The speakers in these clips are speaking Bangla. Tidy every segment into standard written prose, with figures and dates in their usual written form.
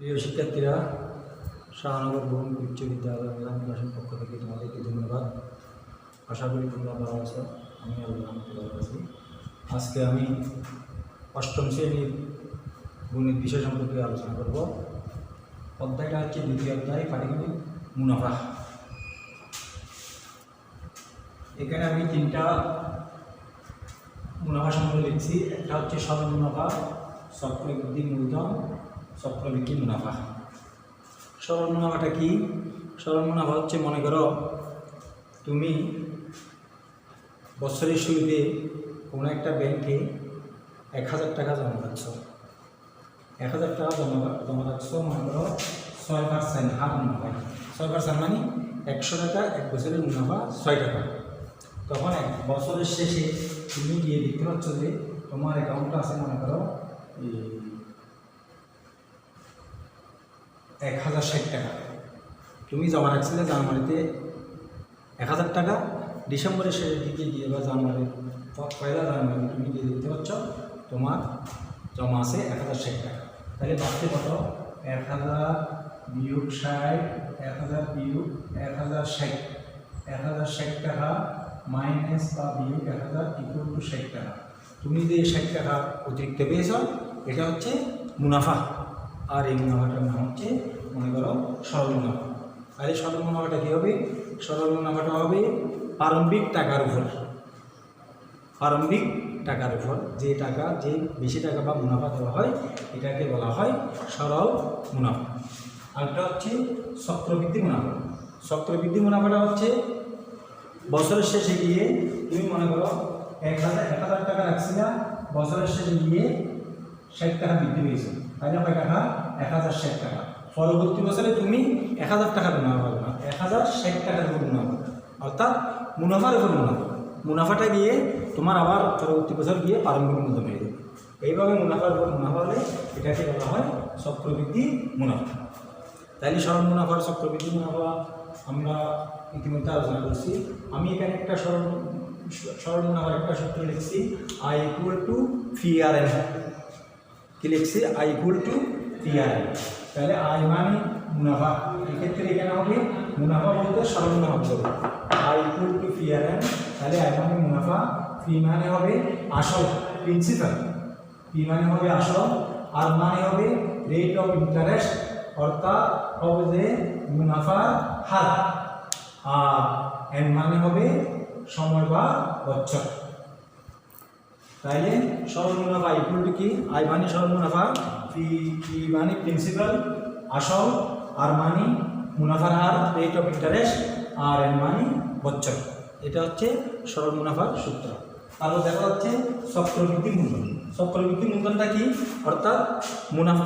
প্রিয় শিক্ষার্থীরা, শাহনগর বহুমুখী উচ্চ বিদ্যালয় অনলাইন ক্লাসের পক্ষ থেকে তোমাদেরকে ধন্যবাদ। আশা করি তোমরা ভালো আছো। আমি আলহামদুলিল্লাহ ভালো আছি। আজকে আমি অষ্টম শ্রেণীর গণিত বিষয় সম্পর্কে আলোচনা করব। অধ্যায়টা হচ্ছে দ্বিতীয় অধ্যায়, পাটিগণিত মুনাফা। এখানে আমি তিনটা মুনাফা সম্পর্কে লিখছি। একটা হচ্ছে সরল মুনাফা, চক্রবৃদ্ধি মূলধন, চক্রবৃদ্ধি মুনাফা। সরল মুনাফাটা কি? সরল মুনাফা হচ্ছে, মনে করো তুমি বছরের শুরুতে কোনো একটা ব্যাংকে 1000 টাকা জমা রাখছ। 1000 টাকা জমা রাখছ, মনে করো 6% হার মুনাফা। 6% মানে 100 টাকা, এক বছরের মুনাফা 6 টাকা। তখন এক বছরের শেষে তুমি গিয়ে দেখতে পাচ্ছ যে তোমার অ্যাকাউন্টটা আছে, মনে করো 1060 টাকা। তুমি জমা রাখছিলে জানুয়ারিতে 1000 টাকা, ডিসেম্বরের শেষের দিকে গিয়ে বা জানুয়ারির পয়লা জানুয়ারি তুমি গিয়ে দেখতে পাচ্ছ তোমার জমা আছে 1060 টাকা। তাহলে বাড়তে কত? 1000 বিয়োগ 60, 1000 বিয়োগ 1060, 1060 টাকা মাইনাস বা বিয়োগ 1000 ইকুয়াল টু 60 টাকা। তুমি যে 60 টাকা অতিরিক্ত পেয়েছ, এটা হচ্ছে মুনাফা। আর এই মুনাফাটার নাম হচ্ছে, মনে করো, সরল মুনাফা। আর এই সরল মুনাফাটা কী হবে? সরল মুনাফাটা হবে প্রারম্ভিক টাকার উপর। প্রারম্ভিক টাকার উপর যে টাকা, যে বেশি টাকা বা মুনাফা দেওয়া হয়, এটাকে বলা হয় সরল মুনাফা। আরেকটা হচ্ছে চক্রবৃদ্ধি মুনাফা। চক্রবৃদ্ধি মুনাফাটা হচ্ছে বছরের শেষে গিয়ে তুমি, মনে করো 1000 টাকা রাখছিলে, বছরের শেষে গিয়ে 60 টাকা বৃদ্ধি পেয়েছে। তাই না? কয় টাকা? 1060 টাকা। পরবর্তী বছরে তুমি 1000 টাকা মুনাফা পাবে না, 1060 টাকার উপর মুনাফা, অর্থাৎ মুনাফার উপর মুনাফা। মুনাফাটা গিয়ে তোমার আবার পরবর্তী বছর গিয়ে প্রারম্ভিক মূলধন হয়ে যাবে। এইভাবে মুনাফার উপর মুনাফা হলে এটাকে বলা হয় চক্রবৃদ্ধি মুনাফা। তাইলে সরল মুনাফা আর চক্রবৃদ্ধি মুনাফা আমরা ইতিমধ্যে আলোচনা করছি। আমি এখানে একটা সরল মুনাফার একটা সূত্র লিখছি, আই ইকুয়াল টু PRN। কি লিখছি? I equal to PRN। তাহলে আই মানে মুনাফা, এক্ষেত্রে এখানে হবে মুনাফা বলতে সরল মুনাফা হবে আই ইকুয়াল টু PRN। তাহলে আই মানে মুনাফা, পি মানে হবে আসল, প্রিন্সিপাল। পি মানে হবে আসল, আর মানে হবে রেট অফ ইন্টারেস্ট, অর্থাৎ হবে যে মুনাফার হার, আর এন মানে হবে সময় বা বছর। তাইলে সরল মুনাফা ইকুয়াল টু কি? আই মানে সরল মুনাফা, পি মানে প্রিন্সিপাল আসল, আর মানে মুনাফার হার রেট অফ ইন্টারেস্ট, আর এন মানে বছর। এটা হচ্ছে সরল মুনাফার সূত্র। তারপর দেখা যাচ্ছে চক্রবৃদ্ধি মূলধন। চক্রবৃদ্ধি মূলধনটা কি? অর্থাৎ মুনাফা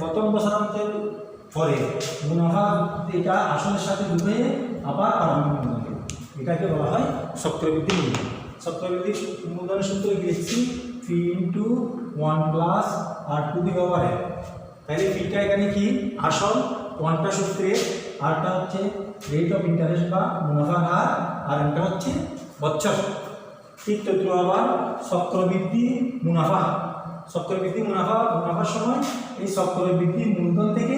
প্রথম বছরান্তের পরে মুনাফা এটা আসলের সাথে যুক্ত আবার প্রারম্ভিক মূলধন, এটাকে বলা হয় চক্রবৃদ্ধি মূলধন। চক্রবৃদ্ধি মূলধনের সূত্র লিখছি, P into 1 plus R to the power n। তাহলে পিটা এখানে কি? আসল, 1টা সূত্রে, আরটা হচ্ছে রেট অফ ইন্টারেস্ট বা মুনাফার হার, আর এটা হচ্ছে বছর। ঠিক তদ্রুপ আবার চক্রবৃদ্ধি মুনাফা। চক্রবৃদ্ধি মুনাফার সময় এই চক্রবৃদ্ধি মূলধন থেকে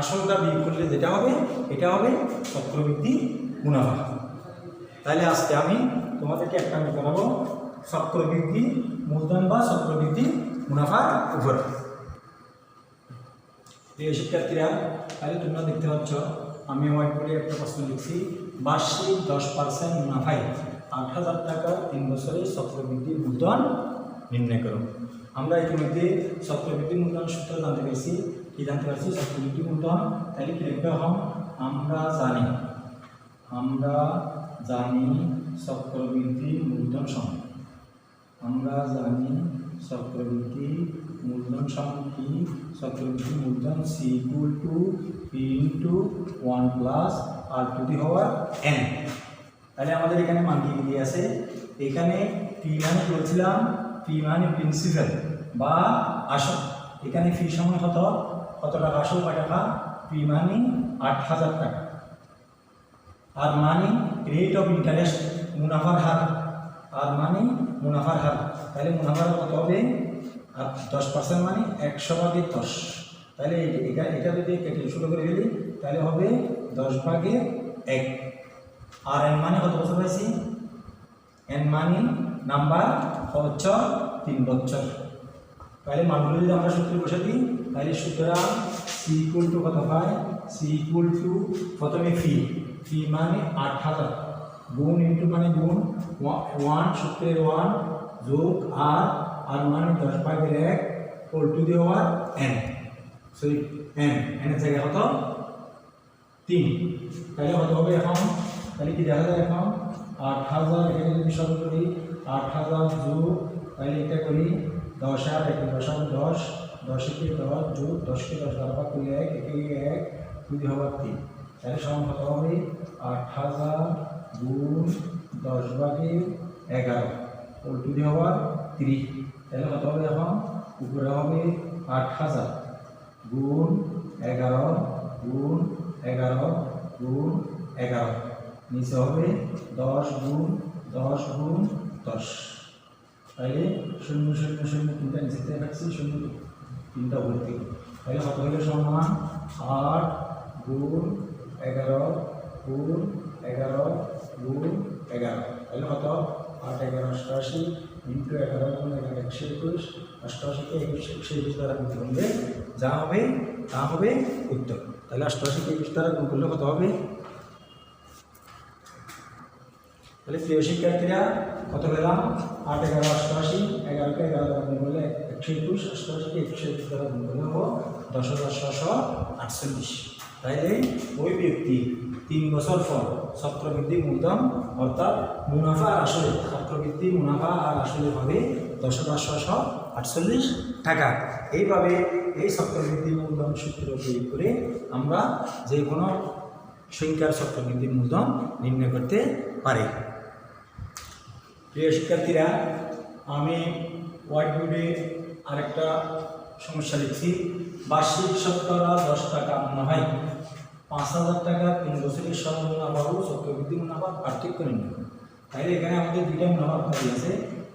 আসলটা বিয়োগ করলে যেটা হবে, এটা হবে চক্রবৃদ্ধি মুনাফা। তাহলে আজকে আমি তোমাদেরকে একটা আমি করাবো চক্রবৃদ্ধি মূলধন বা চক্রবৃদ্ধি মুনাফার উপর। প্রিয় শিক্ষার্থীরা, তাহলে তোমরা দেখতে পাচ্ছ আমি হোয়াইট বোর্ডে একটা প্রশ্ন লিখছি, বার্ষিক 10% মুনাফায় 8000 টাকা 3 বছরে চক্রবৃদ্ধি মূলধন নির্ণয় করো। আমরা ইতিমধ্যে চক্রবৃদ্ধি মূলধন সূত্র জানতে পেরেছি। কি জানতে পারছি? চক্রবৃদ্ধি মূলধন। তাহলে কি লিখতে হবে? আমরা জানি চক্রবৃদ্ধি মূলধন সমান। আমরা জানি চক্রবৃদ্ধি মূলধন সমান কি? চক্রবৃদ্ধি মূলধন C equal to P into 1 plus R to the power n। তাহলে আমাদের এখানে মান কি দিয়ে আছে? এখানে পি মানে বলছিলাম, পি মানে প্রিন্সিপাল বা আসল। এখানে ফি সমান কত টাকা? আসল কয় টাকা? পি মানে 8000 টাকা, আর মানে রেট অফ ইন্টারেস্ট মুনাফার হার, আর মানে মুনাফার হার। তাহলে মুনাফার কত হবে? আর 10% মানে 100/10। তাহলে এটা যদি কেটে শুরু করে ফেলি তাহলে হবে 10/1। আর এন মানে কত বছর পাইছি? এন মানে নাম্বার বছর 3 বছর। তাহলে মানগুলো যদি আমরা সূত্রে বসে দিই তাহলে সুতরাং সি ইকুয়াল টু কত হয়? সি ইকুয়াল টু প্রথমে ফি মানে 8000 গুণ ইন্টু মানে গুণ 1 সূত্রের 1 যোগ আর মানে 10/1 whole to the power N. Sorry N এর জায়গায় কত? 3। তাহলে কত হবে এখন? তাহলে কি দেখা যায় এখন 8000 এখানে যদি সরল করি 8000 যোগ তাহলে এটা করি 10 একে 10 10 কে 10 যোগ 10 কে 10 দ্বারা ভাগ করলে 1 একে 1 টু দি পাওয়ার 3। তাহলে সমান কত হবে? 8000 গুণ 10/11 হোল টু দি পাওয়ার 3। তাহলে কত হবে এখন? উপরে হবে 8000 গুণ 11 গুণ 11 গুণ 11, নিচে হবে 10 গুণ 10 গুণ 10। তাহলে 0 0 0 তিনটা নিচেতে রাখছি, 0 তিনটা ভর্তি। তাহলে কত হলো? সমান 8 গুণ 11 গুণ 11 গুণ 11। তাহলে কত? 8 11 88 ইন্টু 11 গুণ 11 121, 88 কে 121 দ্বারা গুণ করলে যা হবে তা হবে উত্তর। তাহলে 88 কে 21 দ্বারা গুণ করলে কত হবে? তাহলে প্রিয় শিক্ষার্থীরা কত পেলাম? 8 11 88, 11 কে 11 দ্বারা গুণ করলে 121, 88 কে 121 দ্বারা গুণ করলে হবো 10,648। তাইলে ওই ব্যক্তি 3 বছর পর চক্রবৃদ্ধি মূলধন অর্থাৎ মুনাফা আর আসলে চক্রবৃদ্ধি মুনাফা আর আসলে হবে 10,648 টাকা। এইভাবে এই চক্রবৃদ্ধি মূলধন সূত্র প্রয়োগ করে আমরা যে কোনো সংখ্যার চক্রবৃদ্ধি মূলধন নির্ণয় করতে পারি। প্রিয় শিক্ষার্থীরা, আমি হোয়াইট বোর্ডে আরেকটা সমস্যা লিখছি। বার্ষিক শতকরা 10 টাকা মুনাফায় 5000 টাকা 3 বছরের সরল মুনাফা ও চক্রবৃদ্ধি মুনাফা পার্থক্য নির্ণয় করুন। তাহলে এখানে আমাদের দুইটা মুনাফা পদ্ধতি আছে,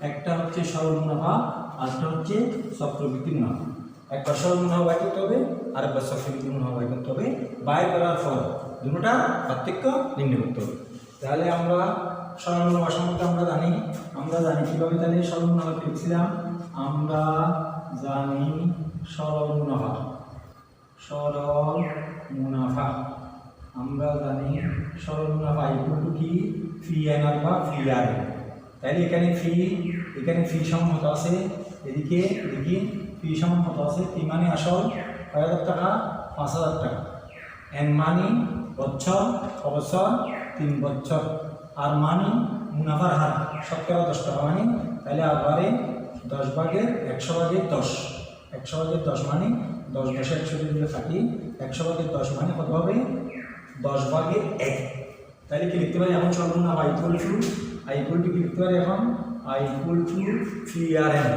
একটা হচ্ছে সরল মুনাফা আর একটা হচ্ছে চক্রবৃদ্ধি মুনাফা। একবার সরল মুনাফা বাই করতে হবে আর একবার চক্রবৃদ্ধি মুনাফা বাই করতে হবে। বাই করার পর দুটোটা পার্থক্য নির্ণয় করতে হবে। তাহলে আমরা সরল মুনাফা সম্পর্কে আমরা জানি কীভাবে? তাহলে সরল মুনাফা লিখছিলাম, আমরা জানি সরল মুনাফা আমরা জানি সরল মুনাফা ইকুয়াল টু কি? ফি এন আর বা ফি আর। তাইলে এখানে ফি সমান কত আছে? এদিকে ফি সমান কত আছে? ফি মানে আসল 5000 টাকা 5000 টাকা, এন মানে বছর অবছর 3 বছর, আর মানে মুনাফার হার শতকরা 10 টাকা মানে। তাহলে আবারে 10/100/10 100/10 মানে 10 10 100 দিয়ে কাটি 100/10 মানে কত হবে? 10/1। তাহলে কি লিখতে পারি এখন? সরল মুনাফা ইকুয়াল টু কি লিখতে পারি এখন? I equal to P R N.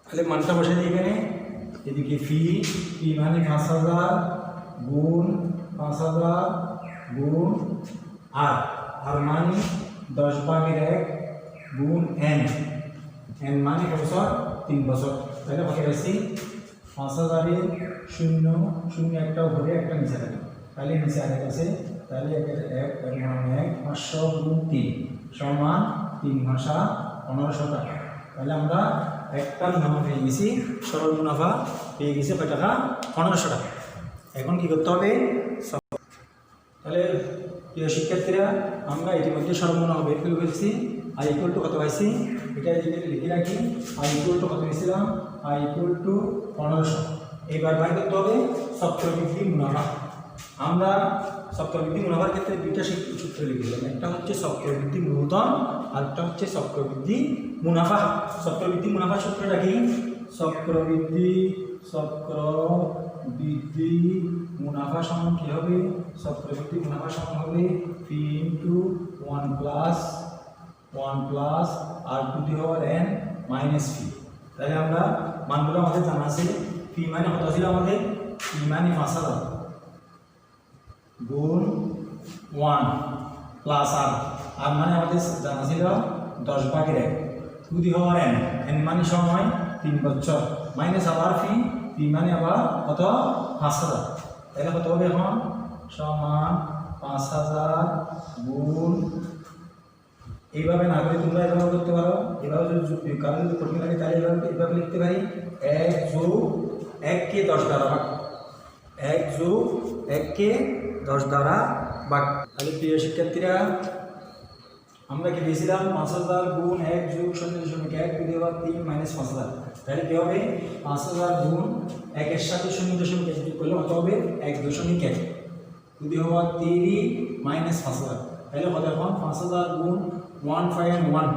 তাহলে মানটা বসে দিই এখানে। এদিকে ফি মানে 5000 গুণ 5000 গুণ আর মানে 10/1 গুণ এন মানে কত বছর? 3 বছর। তাহলে কত পাইছি? 5000 এর 0 0 একটা উপরে একটা নিচে থাকে, তাহলে নিচে আরেক আছে। তাহলে 500 গুণ 3 সমান 3 ভাষা 1500 টাকা। তাহলে আমরা একটা মুনাফা পেয়ে গেছি, সরল মুনাফা পেয়ে গেছি কত টাকা? 1500 টাকা। এখন কি করতে হবে? তাহলে প্রিয় শিক্ষার্থীরা, আমরা ইতিমধ্যে সরল মুনাফা বের করে ফেলছি। আই ইকুয়াল টু কত পাইছি? এটা এদিকে লিখে রাখি। আই ইকুয়াল টু কত পেয়েছিলাম? I equal two 1500। এবার বাইর করতে হবে চক্রবৃদ্ধি মুনাফা। আমরা চক্রবৃদ্ধি মুনাফার ক্ষেত্রে দুইটা সূত্র লিখেছিলাম, একটা হচ্ছে চক্রবৃদ্ধি মূলধন আর একটা হচ্ছে চক্রবৃদ্ধি মুনাফা। চক্রবৃদ্ধি মুনাফা সূত্রটা কি? চক্রবৃদ্ধি মুনাফা সমান কি হবে? চক্রবৃদ্ধি মুনাফা সমান হবে P into 1 plus R to the power n minus P. তাহলে আমরা মানগুলো আমাদের জানা আছে। পি মানে কত ছিল আমাদের? পি মানে 5000 গুণ 1 প্লাস আর আর মানে আমাদের জানা ছিল 10/1 two the power n, n মানে সময় 3 বছর, মাইনাস আবার ফি মানে আবার কত 5000। তাহলে কত হবে এখন সমান 5000 গুণ, এইভাবে না করে তোমরা এভাবে করতে পারো, এভাবে যদি কারণ যদি কঠিন লাগে তাহলে এইভাবে লিখতে পারি 1 যোগ 1 কে 10 দ্বারা ভাগ, 1 যোগ 1 কে 10 দ্বারা ভাগ। তাহলে প্রিয় শিক্ষার্থীরা আমরা কি দিয়েছিলাম 5000 গুণ 1 যোগ 0.1 টু দি পাওয়ার 3 মাইনাস 5000। তাহলে কি হবে 5000 গুণ 1 এর সাথে 0.1 যোগ করলে কত হবে 1.1 টু দি পাওয়ার 3 মাইনাস 5000। তাহলে কত এখন 5000 গুণ 151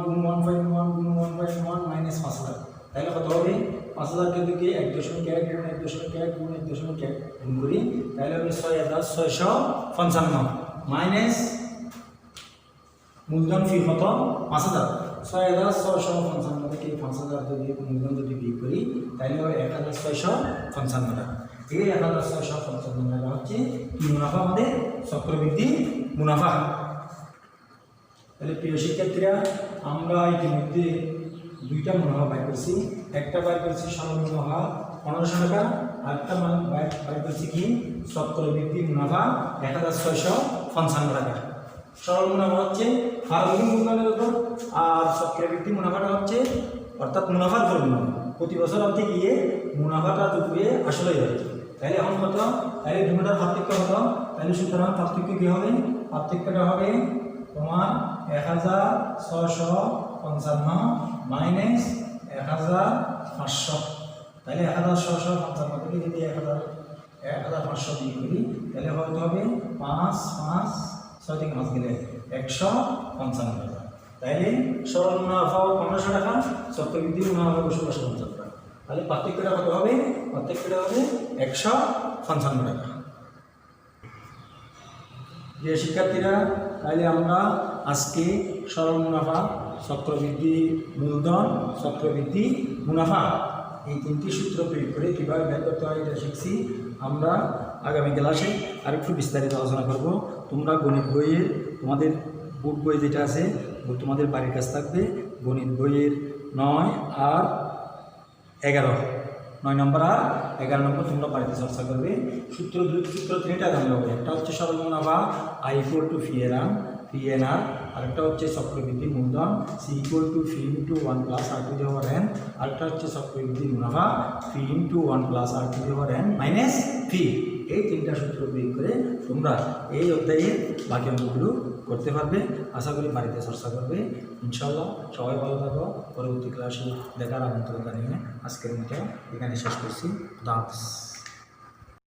গুণ 151 গুণ 151 মাইনাস 5000। তাহলে কত হবে 5000 কে দিকে 1.1 গুণ 1.1 গুণ 1.1 গুণ করি, তাহলে হবে 6655 মাইনাস মূলধন ফি কত 5000, 6655 থেকে 5000 যদি মূলধন যদি বিয়োগ করি তাহলে হবে 1655 টাকা। এই 1655 টাকা হচ্ছে কি মুনাফা, আমাদের চক্রবৃদ্ধি মুনাফা। তাহলে প্রিয় শিক্ষার্থীরা আমরা ইতিমধ্যে দুইটা মুনাফা বাই করছি, একটা বাই করছি সরল মুনাফা 1500 টাকা, আরেকটা বাই করছি কি চক্রবৃদ্ধি মুনাফা 1655 টাকা। সরল মুনাফা হচ্ছে হারমোনিক মূলধনের উপর, আর চক্রবৃদ্ধি মুনাফাটা হচ্ছে অর্থাৎ মুনাফার পরিমাণ প্রতি বছর অর্থে গিয়ে মুনাফাটা দুপুরে আসলেই হয়। তাহলে এখন কত, তাহলে দুটার পার্থক্য কত, তাহলে সুতরাং পার্থক্য কী হবে, পার্থক্যটা হবে তোমার 1655 মাইনাস 1500। তাহলে 1655 থেকে যদি 1500 দিয়ে করি তাহলে হয়তো হবে 5 থেকে 5 গেলে 155 টাকা। তাইলে সরল মুনাফা 1500 টাকা, চক্রবৃদ্ধি মুনাফা 1650 টাকা। তাহলে পার্থক্যটা কত হবে, পার্থক্যটা হবে 155 টাকা। যে শিক্ষার্থীরা তাহলে আমরা আজকে সরল মুনাফা, চক্রবৃদ্ধি মূলধন, চক্রবৃদ্ধি মুনাফা এই তিনটি সূত্র প্রয়োগ করে কীভাবে বের করতে হয় এটা শিখছি। আমরা আগামী ক্লাসে আরেকটু বিস্তারিত আলোচনা করব। তোমরা গণিত বইয়ের তোমাদের বুক বই যেটা আছে তোমাদের বাড়ির কাছে থাকবে, গণিত বইয়ের 9 আর 9 নম্বর আর 11 নম্বর তোমরা বাড়িতে চর্চা করবে। সূত্র 3টা জানতে হবে, একটা হচ্ছে সরল মুনাফা I = PNR, আরেকটা হচ্ছে চক্রবৃদ্ধি মূলধন C = F × 1 + R to the power n, আরেকটা হচ্ছে চক্রবৃদ্ধি মুনাফা F × 1 + R to the power n minus P. এই তিনটা সূত্র প্রয়োগ করে তোমরা এই অধ্যায়ের বাকি অঙ্কগুলো করতে পারবে। আশা করি বাড়িতে চর্চা করবে ইনশাআল্লাহ। সবাই ভালো থাকো, পরবর্তী ক্লাসে দেখার আমন্ত্রণ জানিয়ে আজকের মতো এখানে শেষ করছি। খুদা হাফেজ।